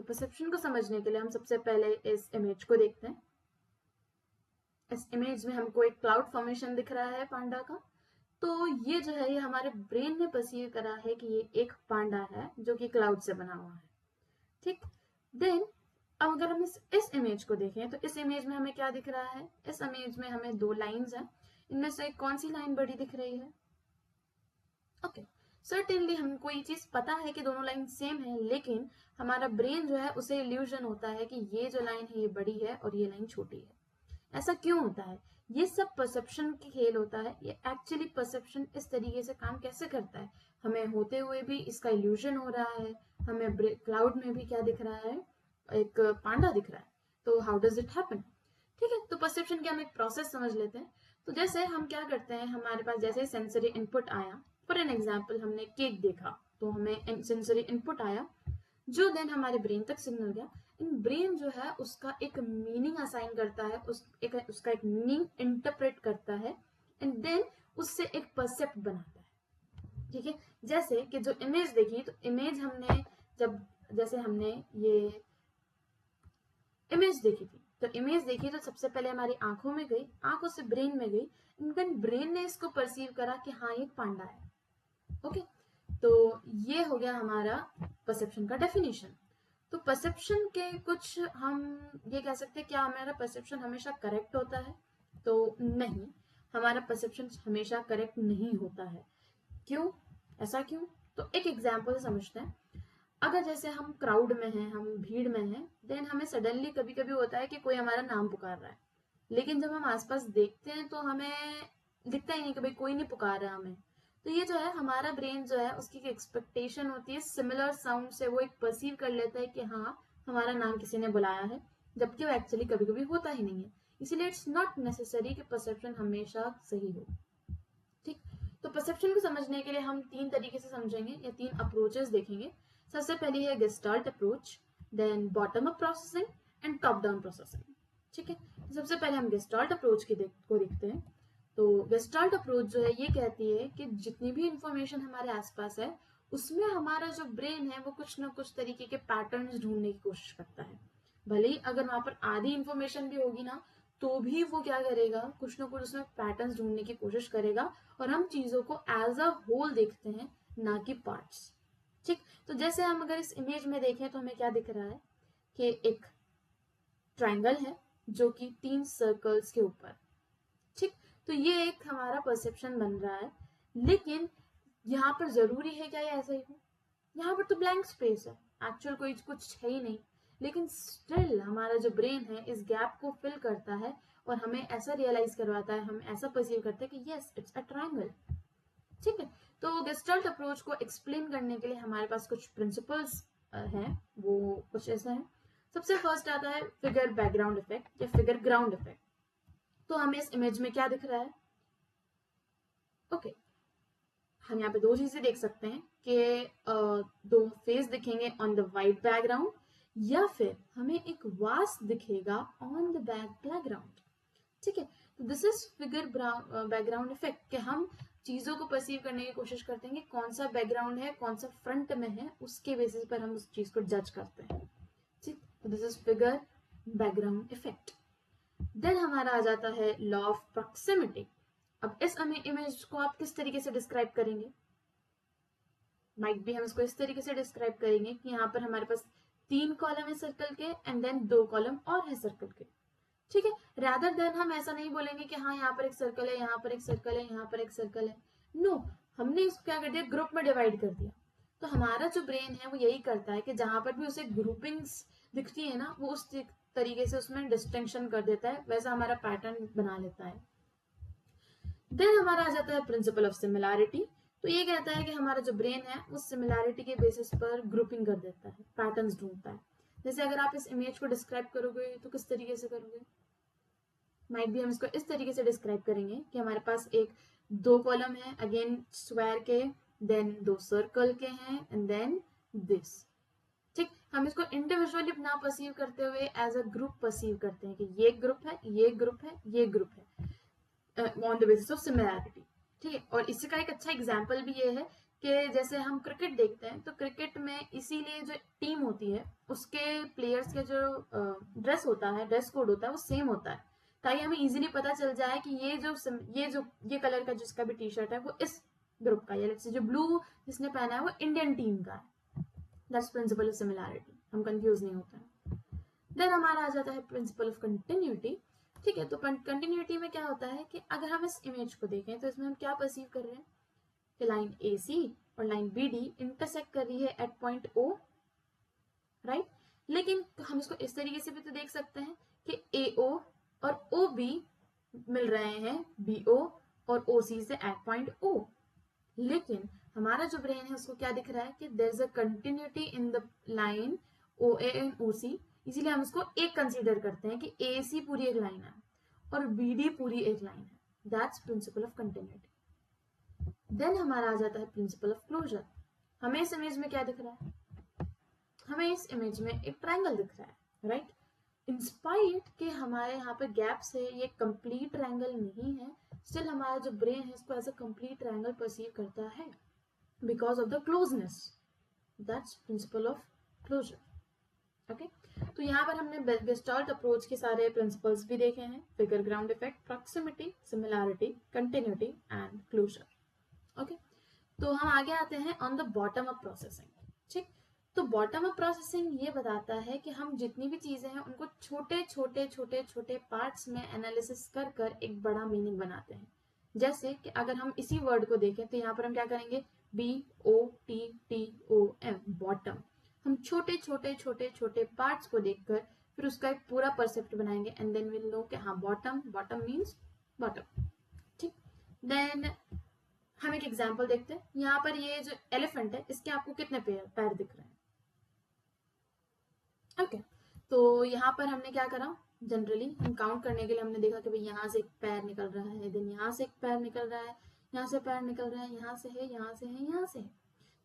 Perception को समझने के लिए हम सबसे पहले इस इमेज को देखते हैं। इस इमेज में हमको एक क्लाउड फॉर्मेशन दिख रहा है पांडा का। तो ये जो है ये हमारे ब्रेन ने परसीव करा है कि ये एक पांडा है जो कि क्लाउड से बना हुआ है, ठीक। देन अब अगर हम इस इमेज को देखें तो इस इमेज में हमें क्या दिख रहा है? इस इमेज में हमें दो लाइंस हैं। इनमें से कौन सी लाइन बड़ी दिख रही है? ओके, सर्टेनली हमको ये चीज पता है कि दोनों लाइन सेम है, लेकिन हमारा ब्रेन जो है उसे इल्यूजन होता है कि ये जो लाइन है ये बड़ी है और ये लाइन छोटी है। ऐसा क्यों होता है? ये सब परसेप्शन की खेल होता है। ये एक्चुअली परसेप्शन इस तरीके से काम कैसे करता है, हमें होते हुए भी इसका इल्यूजन हो रहा है, हमें क्लाउड में भी क्या दिख रहा है? एक पांडा दिख रहा है। तो हाउ डज इट हैपन? ठीक है, तो परसेप्शन के हम एक प्रोसेस समझ लेते हैं। तो जैसे हम क्या करते हैं, हमारे पास जैसे सेंसरी इनपुट आया, फॉर एन एग्जाम्पल हमने केक देखा तो हमें सेंसरी इनपुट आया जो देन हमारे ब्रेन तक सिग्नल गया। इन ब्रेन जो है उसका एक मीनिंग असाइन करता है, उसका एक मीनिंग इंटरप्रेट करता है एंड देन उससे एक परसेप्ट बनाता है। ठीक है, जैसे कि जो इमेज देखी तो इमेज हमने जैसे हमने ये इमेज देखी थी, तो इमेज देखी तो सबसे पहले हमारी आंखों में गई, आंखों से ब्रेन में गई, देन ब्रेन ने इसको परसीव करा कि हाँ ये पांडा है। ओके, तो ये हो गया हमारा परसेप्शन का डेफिनेशन। तो परसेप्शन के कुछ हम ये कह सकते हैं, क्या हमारा परसेप्शन हमेशा करेक्ट होता है? तो नहीं, हमारा परसेप्शन हमेशा करेक्ट नहीं होता है। क्यों? ऐसा क्यों? तो एक एग्जाम्पल समझते हैं। अगर जैसे हम क्राउड में हैं, हम भीड़ में हैं, देन हमें सडनली कभी कभी होता है कि कोई हमारा नाम पुकार रहा है, लेकिन जब हम आसपास देखते हैं तो हमें दिखता ही नहीं कि भाई कोई नहीं पुकार रहा हमें। तो ये जो है हमारा ब्रेन जो है उसकी एक्सपेक्टेशन होती है सिमिलर साउंड से, वो एक परसीव कर लेता है कि हाँ हमारा नाम किसी ने बुलाया है, जबकि वो एक्चुअली कभी कभी होता ही नहीं है। इसीलिए इट्स नॉट नेसेसरी कि परसेप्शन हमेशा सही हो। ठीक, तो परसेप्शन को समझने के लिए हम तीन तरीके से समझेंगे या तीन अप्रोचेस देखेंगे। सबसे पहली है gestalt approach, then bottom up processing and top down processing. ठीक है, सबसे पहले हम गेस्टाल्ट अप्रोच को देखते हैं। तो गेस्टाल्ट अप्रोच जो है ये कहती है कि जितनी भी इंफॉर्मेशन हमारे आसपास है उसमें हमारा जो ब्रेन है वो कुछ ना कुछ तरीके के पैटर्न्स ढूंढने की कोशिश करता है। भले ही अगर वहां पर आधी इंफॉर्मेशन भी होगी ना तो भी वो क्या करेगा, कुछ ना कुछ उसमें पैटर्न्स ढूंढने की कोशिश करेगा और हम चीजों को एज अ होल देखते हैं, ना कि पार्ट्स। ठीक, तो जैसे हम अगर इस इमेज में देखें तो हमें क्या दिख रहा है कि एक ट्रायंगल है जो कि 3 सर्कल्स के ऊपर। ठीक, तो ये एक हमारा परसेप्शन बन रहा है, लेकिन यहाँ पर जरूरी है क्या ये ऐसा ही हो? यहाँ पर तो ब्लैंक स्पेस है, एक्चुअल कोई कुछ है ही नहीं, लेकिन स्टिल हमारा जो ब्रेन है इस गैप को फिल करता है और हमें ऐसा रियलाइज करवाता है, हम ऐसा परसीव करते हैं कि यस इट्स अ ट्रायंगल। ठीक है, तो गेस्टाल्ट अप्रोच को एक्सप्लेन करने के लिए हमारे पास कुछ प्रिंसिपल्स हैं, वो कुछ ऐसा है। सबसे फर्स्ट आता है फिगर बैकग्राउंड इफेक्ट या फिगर ग्राउंड इफेक्ट। तो हमें इस इमेज में क्या दिख रहा है? ओके, हम यहाँ पे दो चीजें देख सकते हैं कि दो फेस दिखेंगे ऑन द वाइट बैकग्राउंड या फिर हमें एक वास दिखेगा ऑन द बैकग्राउंड। ठीक है, तो this is figure background effect कि हम चीजों को परसीव करने की कोशिश करते हैं कि कौन सा बैकग्राउंड है, कौन सा फ्रंट में है, उसके बेसिस पर हम उस चीज को जज करते हैं। ठीक, तो this is figure background effect. Then हमारा आ जाता है लॉ ऑफ प्रॉक्सिमिटी। अब इस इमेज को आप किस तरीके से डिस्क्राइब करेंगे? माइट भी हम इसको इस तरीके से डिस्क्राइब करेंगे कि यहाँ पर हमारे पास 3 कॉलम है सर्कल के एंड देन 2 कॉलम और है सर्कल के। ठीक है, रादर देन हम ऐसा नहीं बोलेंगे कि हाँ यहाँ पर एक सर्कल है, यहाँ पर एक सर्कल है, यहाँ पर एक सर्कल है। नो, हमने इसको क्या कर दिया, ग्रुप में डिवाइड कर दिया। तो हमारा जो ब्रेन है वो यही करता है कि जहां पर भी उसे ग्रुपिंग्स दिखती है ना वो उस तरीके से उसमें डिस्टिंक्शन कर देता है, वैसा हमारा पैटर्न बना लेता है। देन हमारा आ जाता है प्रिंसिपल ऑफ सिमिलैरिटी। तो ये कहता है कि हमारा जो ब्रेन है उस सिमिलैरिटी के बेसिस पर ग्रुपिंग कर देता है, पैटर्न्स ढूंढता है। जैसे अगर आप इस इमेज को डिस्क्राइब करोगे तो किस तरीके से करोगे? माइट भी हम इसको इस तरीके से डिस्क्राइब करेंगे कि हमारे पास एक 2 कॉलम है अगेन स्क्वायर के, देन 2 सर्कल के हैं एंड देन दिस। ठीक, हम इसको इंडिविजुअली ना परसीव करते हुए एज अ ग्रुप परसीव करते हैं कि ये ग्रुप है, ये ग्रुप है, ये ग्रुप है on the basis of similarity. ठीक है, और इसका एक अच्छा एग्जाम्पल भी ये है कि जैसे हम क्रिकेट देखते हैं तो क्रिकेट में इसीलिए जो टीम होती है उसके प्लेयर्स के जो ड्रेस होता है, ड्रेस कोड होता है, वो सेम होता है, ताकि हमें इजीली पता चल जाए कि ये कलर का जिसका भी टी शर्ट है वो इस ग्रुप का, या जो ब्लू जिसने पहना है वो इंडियन टीम का है। दैट्स प्रिंसिपल ऑफ सिमिलैरिटी, हम कंफ्यूज नहीं होते हैं। देन हमारा आ जाता है प्रिंसिपल ऑफ कंटिन्यूटी। ठीक है, तो कंटिन्यूटी में क्या होता है कि अगर हम इस इमेज को देखें तो इसमें हम क्या परसीव कर रहे हैं कि लाइन AC और लाइन BD इंटरसेक्ट कर रही है एट पॉइंट O, राइट। लेकिन हम इसको इस तरीके से भी तो देख सकते हैं कि AO और OB मिल रहे हैं BO और OC से एट पॉइंट O। लेकिन हमारा जो ब्रेन है उसको क्या दिख रहा है कि there is a continuity in the line OA and OC, इसीलिए हम इसको एक कंसीडर करते हैं कि AC पूरी एक लाइन है और BD पूरी एक लाइन है। That's principle of continuity. Then हमारा आ जाता है प्रिंसिपल ऑफ क्लोजर। हमें इस इमेज में क्या दिख रहा है, हमें इस इमेज में एक ट्रायंगल दिख रहा है, राइट। इंस्पाइट कि हमारे यहाँ पे गैप्स है, ये कंप्लीट ट्रायंगल नहीं है, स्टिल हमारा जो ब्रेन है इसको as a complete triangle perceive करता है because of the closeness. That's principle of closure. Okay, तो यहाँ पर हमने गेस्टाल्ट अप्रोच के सारे प्रिंसिपल्स भी देखे हैं, figure ground effect, proximity, similarity, continuity and closure. Okay, तो हम आगे आते हैं on the bottom up processing. ठीक, तो बॉटम अप प्रोसेसिंग ये बताता है कि हम जितनी भी चीजें हैं उनको छोटे छोटे छोटे छोटे पार्ट्स में एनालिसिस कर कर एक बड़ा मीनिंग बनाते हैं। जैसे कि अगर हम इसी वर्ड को देखें तो यहाँ पर हम क्या करेंगे, BOTTOM, बॉटम। हम छोटे छोटे छोटे छोटे पार्ट्स को देखकर फिर उसका एक पूरा परसेप्ट बनाएंगे एंड देन विल नो कि हाँ बॉटम, बॉटम मीन्स बॉटम। ठीक, देन हम एक एग्जाम्पल देखते हैं। यहाँ पर ये जो एलिफेंट है इसके आपको कितने पैर दिख रहे हैं। ओके, तो यहाँ पर हमने क्या करा, जनरली हम काउंट करने के लिए हमने देखा कि भाई यहाँ से एक पैर निकल रहा है, देन यहाँ से एक पैर निकल रहा है, यहाँ से पैर निकल रहा है, यहाँ से है, यहाँ से है, यहाँ से है।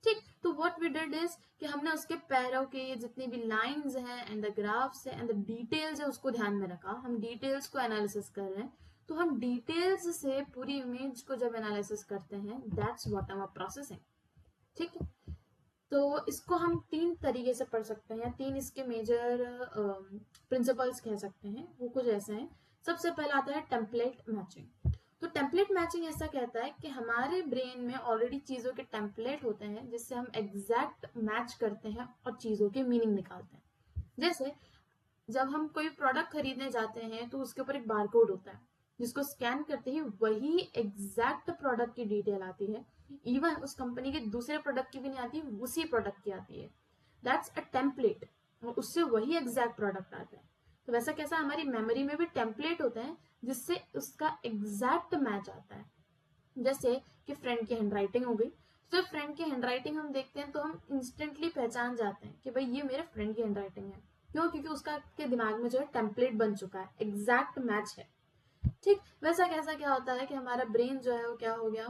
ठीक, तो व्हाट वी डिड इज कि हमने उसके पैरों के जितनी भी लाइंस हैं एंड द ग्राफ्स है एंड द डिटेल्स है उसको ध्यान में रखा। हम डिटेल्स को एनालिसिस कर रहे हैं, तो हम डिटेल्स से पूरी इमेज को जब एनालिसिस करते हैं दैट्स बॉटम अप प्रोसेसिंग। ठीक है, तो इसको हम 3 तरीके से पढ़ सकते हैं, 3 इसके मेजर प्रिंसिपल्स कह सकते हैं, वो कुछ ऐसे हैं। सबसे पहला आता है टेम्पलेट मैचिंग। तो टेम्पलेट मैचिंग ऐसा कहता है कि हमारे ब्रेन में ऑलरेडी चीजों के टेम्पलेट होते हैं जिससे हम एग्जैक्ट मैच करते हैं और चीजों के मीनिंग निकालते हैं। जैसे जब हम कोई प्रोडक्ट खरीदने जाते हैं तो उसके ऊपर एक बारकोड होता है जिसको स्कैन करते ही वही एग्जैक्ट प्रोडक्ट की डिटेल आती है, इवन उस कंपनी के दूसरे प्रोडक्ट की भी नहीं आती, उसी प्रोडक्ट की आती है। दैट्स अ टेम्पलेट, और उससे वही एग्जैक्ट प्रोडक्ट आता है। तो वैसा कैसा हमारी मेमोरी में भी टेम्पलेट होते हैं जिससे उसका एग्जैक्ट मैच आता है। जैसे कि फ्रेंड की हैंडराइटिंग हो गई, तो फ्रेंड की हैंडराइटिंग हम देखते हैं तो हम इंस्टेंटली पहचान जाते हैं कि भाई ये मेरे फ्रेंड की हैंडराइटिंग है। क्यों? क्योंकि उसका के दिमाग में जो है टेम्पलेट बन चुका है, एग्जैक्ट मैच है। ठीक, वैसा कैसा क्या होता है कि हमारा ब्रेन जो है वो क्या हो गया,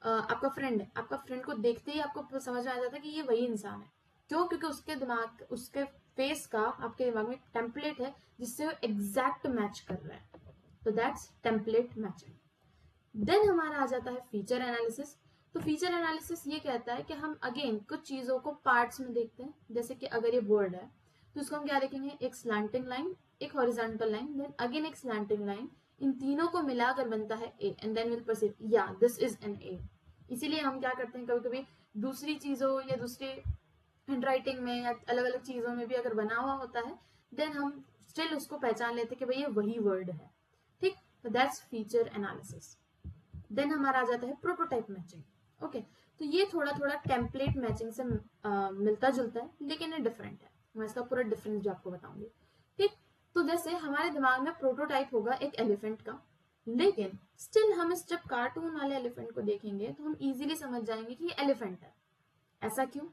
आपका फ्रेंड है, आपका फ्रेंड को देखते ही आपको समझ में आ जाता है कि ये वही इंसान है। क्यों? क्योंकि उसके दिमाग, उसके फेस का आपके दिमाग में टेम्पलेट है जिससे वो एग्जैक्ट मैच कर रहा है। तो दैट्स टेम्पलेट मैचिंग। देन हमारा आ जाता है फीचर एनालिसिस। तो फीचर एनालिसिस ये कहता है कि हम अगेन कुछ चीजों को पार्ट्स में देखते हैं। जैसे कि अगर ये वर्ड है तो इसको हम क्या देखेंगे, एक स्लैंटिंग लाइन, एक हॉरिजॉन्टल लाइन, देन अगेन एक स्लैंटिंग लाइन, इन तीनों को मिलाकर बनता है A and then will perceive या दिस इज एन ए। इसीलिए हम क्या करते हैं, कभी कभी दूसरी चीजों या दूसरी हैंडराइटिंग में या अलग अलग चीजों में भी अगर बना हुआ होता है देन हम स्टिल उसको पहचान लेते हैं कि भाई ये वही वर्ड है। ठीक, तो दैट्स फीचर एनालिसिस। देन हमारा आ जाता है प्रोटोटाइप मैचिंग। ओके, तो ये थोड़ा थोड़ा टेम्पलेट मैचिंग से मिलता जुलता है लेकिन ये डिफरेंट है। मैं इसका पूरा डिफरेंस भी आपको बताऊंगी। ठीक, तो जैसे हमारे दिमाग में प्रोटोटाइप होगा एक एलिफेंट का, लेकिन स्टिल हम इस जब कार्टून वाले एलिफेंट को देखेंगे तो हम इजीली समझ जाएंगे कि ये एलिफेंट है। ऐसा क्यों?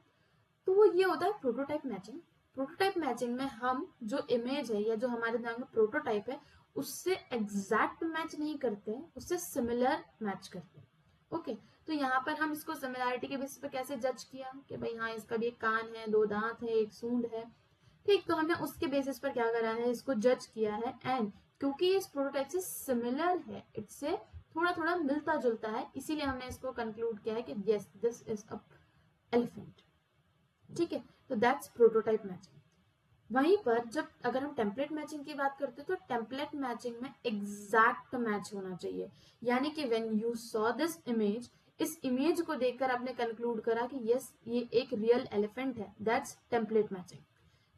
तो वो ये होता है प्रोटोटाइप मैचिंग। प्रोटोटाइप मैचिंग में हम जो इमेज है या जो हमारे दिमाग में प्रोटोटाइप है उससे एग्जैक्ट मैच नहीं करते हैं, उससे सिमिलर मैच करते हैं। ओके, तो यहाँ पर हम इसको सिमिलैरिटी के बेसिस पे कैसे जज किया कि भाई हाँ इसका भी एक कान है, 2 दांत है, एक सूंड है। ठीक, तो हमने उसके बेसिस पर क्या करा है, इसको जज किया है एंड क्योंकि इस प्रोटोटाइप से सिमिलर है, इससे थोड़ा थोड़ा मिलता जुलता है, इसीलिए हमने इसको कंक्लूड किया है कि yes this is a elephant. ठीक है, तो दैट्स प्रोटोटाइप मैचिंग। वहीं पर जब अगर हम टेम्पलेट मैचिंग की बात करते हैं तो टेम्पलेट मैचिंग में एग्जैक्ट मैच होना चाहिए, यानी कि when you saw this image, इस इमेज को देखकर आपने कंक्लूड करा कि यस ये एक रियल एलिफेंट है, दैट्स टेम्पलेट मैचिंग।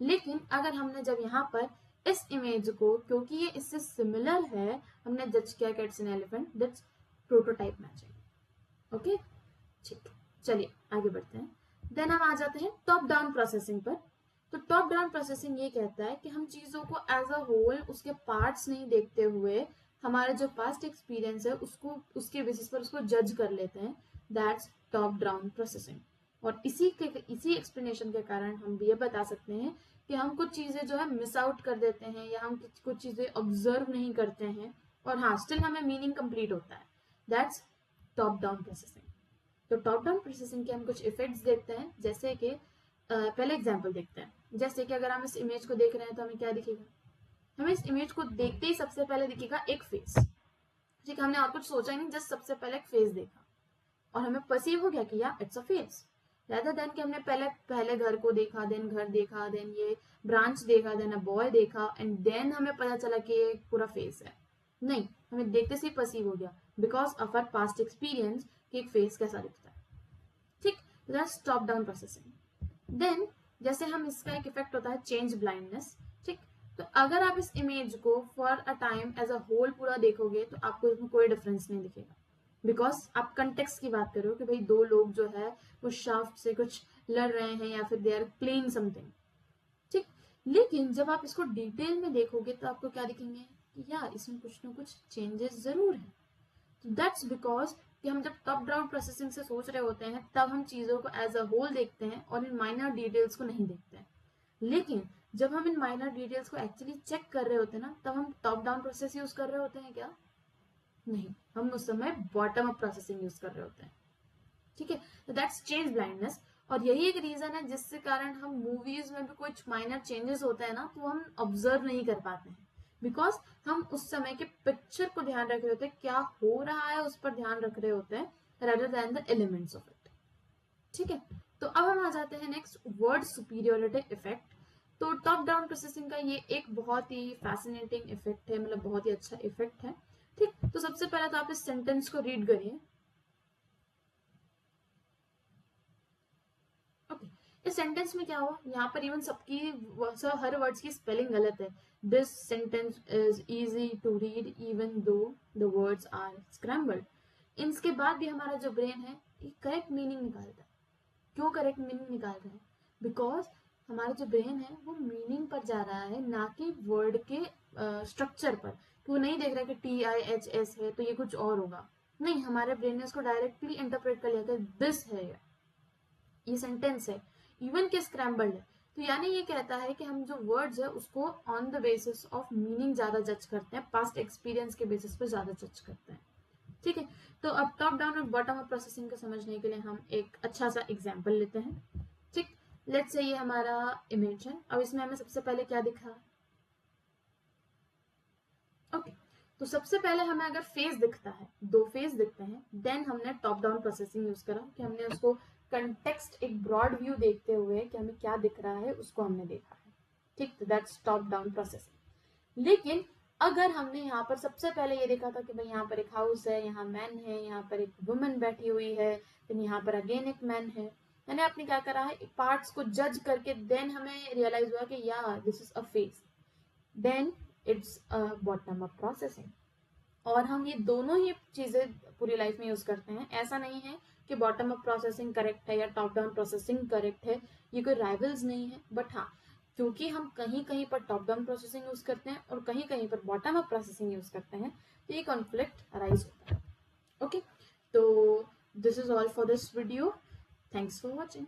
लेकिन अगर हमने जब यहाँ पर इस इमेज को, क्योंकि ये इससे सिमिलर है, हमने जज किया कि it's an elephant, that's prototype matching. Okay, ठीक, चलिए आगे बढ़ते हैं। देन हम आ जाते हैं टॉप डाउन प्रोसेसिंग पर। तो टॉप डाउन प्रोसेसिंग ये कहता है कि हम चीजों को एज अ होल, उसके पार्ट्स नहीं देखते हुए, हमारे जो पास्ट एक्सपीरियंस है उसको, उसके बेसिस पर उसको जज कर लेते हैं, दैट्स टॉप डाउन प्रोसेसिंग। और इसी एक्सप्लेनेशन के कारण हम ये बता सकते हैं कि हम कुछ चीजें जो है मिस आउट कर देते हैं, या हम कुछ चीजें ऑब्जर्व नहीं करते हैं, और हाँ स्टिल हमें मीनिंग कंप्लीट होता है, दैट्स टॉप डाउन प्रोसेसिंग। तो टॉप डाउन प्रोसेसिंग के हम कुछ इफेक्ट्स देखते हैं, जैसे कि पहले एग्जांपल देखते हैं। जैसे कि अगर हम इस इमेज को देख रहे हैं तो हमें क्या दिखेगा, हमें इस इमेज को देखते ही सबसे पहले दिखेगा एक फेस। ठीक है, हमने और कुछ सोचा ही नहीं, जस्ट सबसे पहले एक फेस देखा और हमें परसीव हो गया कि या it's a face, rather than कि हमने पहले घर को देखा, देन घर देखा, देन ये ब्रांच देखा, देन अ बॉय देखा, एंड देन हमें पता चला कि ये पूरा फेस है। नहीं, हमें देखते से ही परसीव हो गया because of our past experience कि एक फेस कैसा दिखता है। ठीक, that's top down processing. Then जैसे हम, इसका एक इफेक्ट होता है चेंज ब्लाइंडनेस। ठीक, तो अगर आप इस इमेज को for a time as a whole पूरा देखोगे तो आपको इसमें कोई डिफरेंस नहीं दिखेगा, बिकॉज आप कंटेक्स्ट की बात कर रहे हो कि भाई दो लोग जो है वो शाफ्ट से कुछ लड़ रहे हैं या फिर दे आर प्लेइंग समथिंग। ठीक, लेकिन जब आप इसको डिटेल में देखोगे तो आपको क्या दिखेंगे कि यार इसमें कुछ ना कुछ चेंजेस जरूर है। दैट्स बिकॉज कि हम जब टॉप डाउन प्रोसेसिंग से सोच रहे होते हैं तब हम चीजों को एज अ होल देखते हैं और इन माइनर डिटेल्स को नहीं देखते हैं। लेकिन जब हम इन माइनर डिटेल्स को एक्चुअली चेक कर रहे होते हैं ना, तब हम टॉप डाउन प्रोसेस यूज कर रहे होते हैं क्या? नहीं, हम उस समय बॉटम अप प्रोसेसिंग यूज कर रहे होते हैं। ठीक है, तो दैट्स चेंज ब्लाइंडनेस। और यही एक रीजन है जिसके कारण हम मूवीज में भी कुछ माइनर चेंजेस होते हैं ना तो हम ऑब्जर्व नहीं कर पाते हैं, बिकॉज हम उस समय के पिक्चर को ध्यान रख रहे होते हैं, क्या हो रहा है उस पर ध्यान रख रहे होते हैं, rather than the elements of it। ठीक है, तो अब हम आ जाते हैं नेक्स्ट, वर्ड सुपीरियोरिटी इफेक्ट। तो टॉप डाउन प्रोसेसिंग का ये एक बहुत ही फैसिनेटिंग इफेक्ट है, मतलब बहुत ही अच्छा इफेक्ट है। ठीक, तो सबसे पहले तो आप इस सेंटेंस को रीड करिए। ओके, इस सेंटेंस में क्या हुआ, यहाँ पर इवन सबकी हर वर्ड्स की स्पेलिंग गलत है। This sentence is easy to read even though the words are scrambled. इसके बाद भी हमारा जो ब्रेन है ये करेक्ट मीनिंग निकालता है। क्यों करेक्ट मीनिंग निकाल रहा है? बिकॉज हमारा जो ब्रेन है वो मीनिंग पर जा रहा है, ना कि वर्ड के स्ट्रक्चर पर। तो वो नहीं देख रहा है कि TIHS है तो ये कुछ और होगा। नहीं, हमारे ब्रेन ने इसको डायरेक्टली इंटरप्रेट कर लिया था, दिस है, ये सेंटेंस है, इवन के स्क्रैम्बल्ड है। तो यानी ये कहता है कि हम जो वर्ड्स है उसको on the basis of meaning ज्यादा जज करते हैं, पास्ट एक्सपीरियंस के बेसिस पर ज्यादा जज करते हैं। ठीक है, तो अब टॉप डाउन और बॉटम अप प्रोसेसिंग को समझने के लिए हम एक अच्छा सा एग्जांपल लेते हैं। ठीक, लेट्स से ये हमारा इमेज है, अब इसमें हमें सबसे पहले क्या दिखा? ओके, तो सबसे पहले हमें अगर फेस दिखता है, दो फेस दिखते हैं, देन हमने टॉप डाउन प्रोसेसिंग यूज करा कि हमने उसको कंटेक्स्ट, एक ब्रॉड व्यू देखते हुए कि हमें क्या दिख रहा है उसको हमने देखा है। ठीक, तो दैट्स टॉप डाउन प्रोसेसिंग। लेकिन अगर हमने यहाँ पर सबसे पहले ये देखा था कि भाई यहाँ पर एक हाउस है, यहाँ मैन है, यहाँ पर एक वुमन बैठी हुई है, फिर यहाँ पर अगेन एक मैन है, मैंने आपने क्या करा है, पार्ट्स को जज करके देन हमें रियलाइज हुआ कि या this is a face, then it's a bottom up processing. और हम ये दोनों ही चीजें पूरी लाइफ में यूज करते हैं। ऐसा नहीं है कि बॉटम अप प्रोसेसिंग करेक्ट है या टॉप डाउन प्रोसेसिंग करेक्ट है, ये कोई राइवल्स नहीं है। बट हाँ, क्योंकि हम कहीं कहीं पर टॉप डाउन प्रोसेसिंग यूज करते हैं और कहीं कहीं पर बॉटम अप प्रोसेसिंग यूज करते हैं, तो ये कॉन्फ्लिक्ट अराइज होता है। ओके, तो this is all for this video, thanks for watching.